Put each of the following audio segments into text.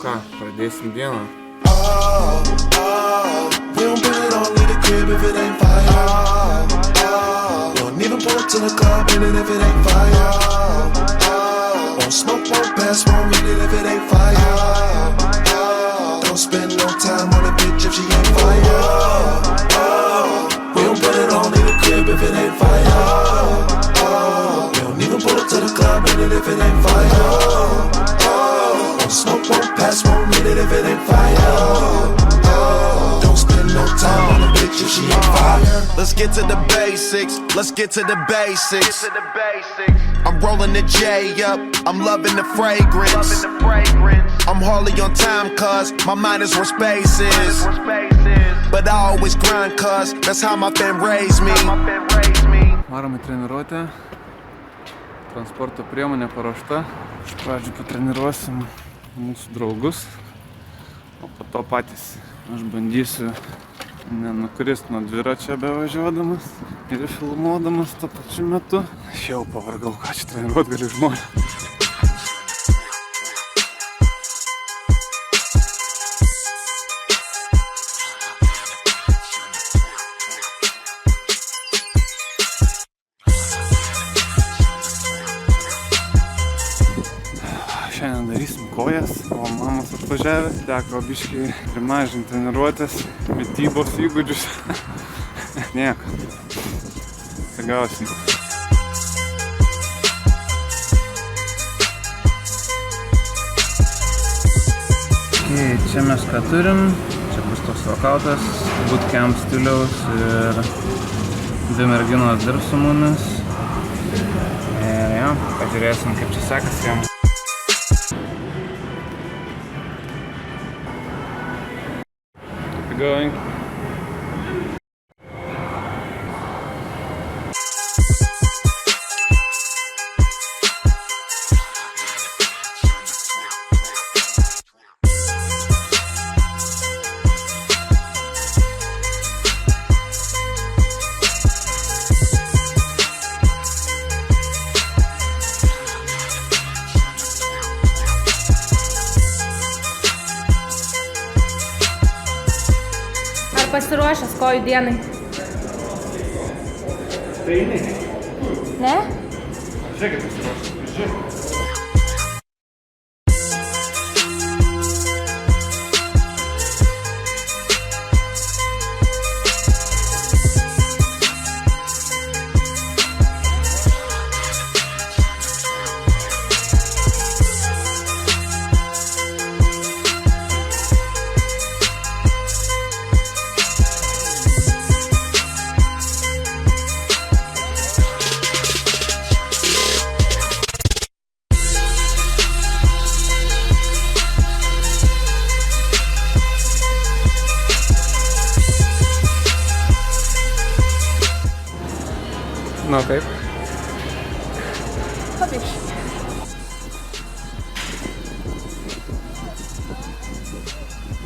Ką, pradėsim dieną? We don't put it on in the crib if it ain't fire. Don't even pull up to the club in it if it ain't fire. Won't smoke, won't pass, won't read it if it ain't fire. Don't spend no time on a bitch if she ain't fire. We don't put it on in the crib if it ain't fire. We don't even pull up to the club in it if it ain't fire. Won't smoke, won't pass, won't read it if it ain't fire. Don't spend no time on a bitch if she ain't fire. Let's get to the basics, let's get to the basics. I'm rolling the J up, I'm loving the fragrance. I'm hardly on time cause my mind is where space is. But I always grind cause that's how my fam raised me. Varom į treniruotę. Transporto priemonė paruošta. Iš pradžių patreniruosim mūsų draugus, o po to patys. Aš bandysiu nenukrist nuo dviračio bevažiuodamas ir filmuodamas tuo pačiu metu. Aš jau pavargau, ką čia treniruot gali žmonės. Šiandien darysim kojas, o mamos atvažiavę, teko biškai primažinti treniruotės, mitybos įgūdžius. Nieko. Sigausim. Čia mes ką turim. Čia bus toks workoutas, bootcamp stiliaus ir 2 merginos dirbs su mumis. Ir jo, pažiūrėsim, kaip čia sekasi jam. Going. Pasiruošęs kojų dienai? Tai eini? Ne? Žiūrėkit pasiruošęs. Žiūrėkit. Nu, kaip? Pabiškai.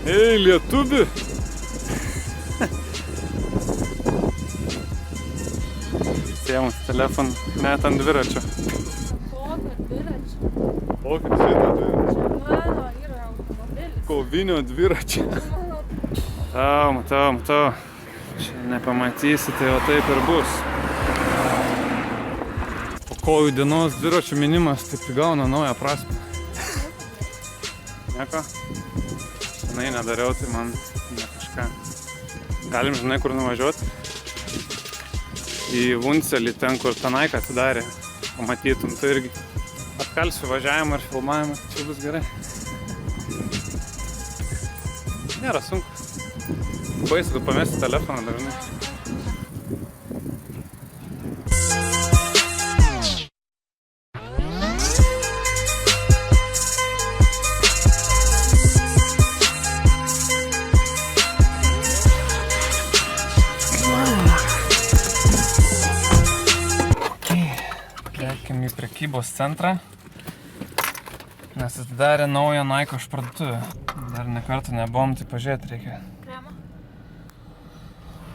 Ei, lietuvi! Sėmus telefoną, net ant dviračio. Kokio dviračio? Kokio šito dviračio? Mano yra automobilis. Kovinio dviračio. Matau. Čia nepamatysi, tai o taip ir bus. Kojų dienos dviračio minimas taip įgauna naują prasmę. Nieko? Senai nedariau, tai man ne kažką. Galim, žinai, kur nuvažiuoti? Į Vuncelį, ten, kur Tanaiką atidarė. Pamatytum, tai irgi atkalsiu važiavimą ir filmavimą, čia bus gerai. Nėra sunku. Baisu, kad pamesti telefoną dažnai. Į prekybos centrą, nes atidarė naują Nike parduotuvę. Dar ne kartą nebuvom, tai pažiūrėti reikia. Kremą?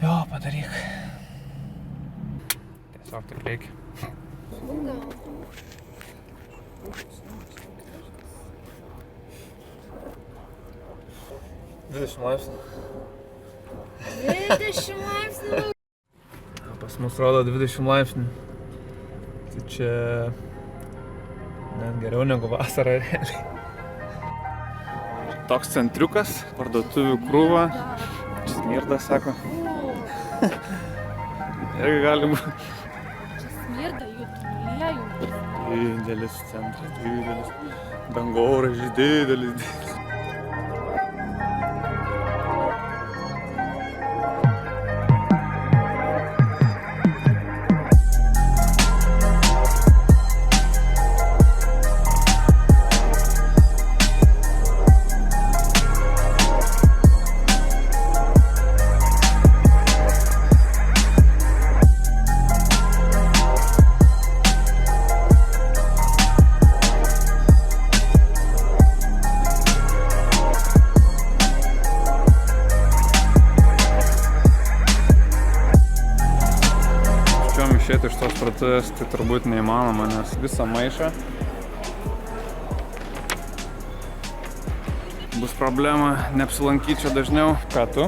Jo, padaryk. Tiesiog taip reikia. 20 laipsnių. 20 laipsnių. Pas mus rodo 20 laipsnių. Tai čia net geriau negu vasarą realiai. Toks centriukas, parduotuvių krūva. Čia smirda, sako. Irgi galim. Čia smirda jų tunelėjų. Didelis centras, didelis. Dangoraižis, didelis. Išėti iš tos parduotuvės tai turbūt neįmanoma, nes visą maišą bus problema neapsilankyti čia dažniau. Ką tu?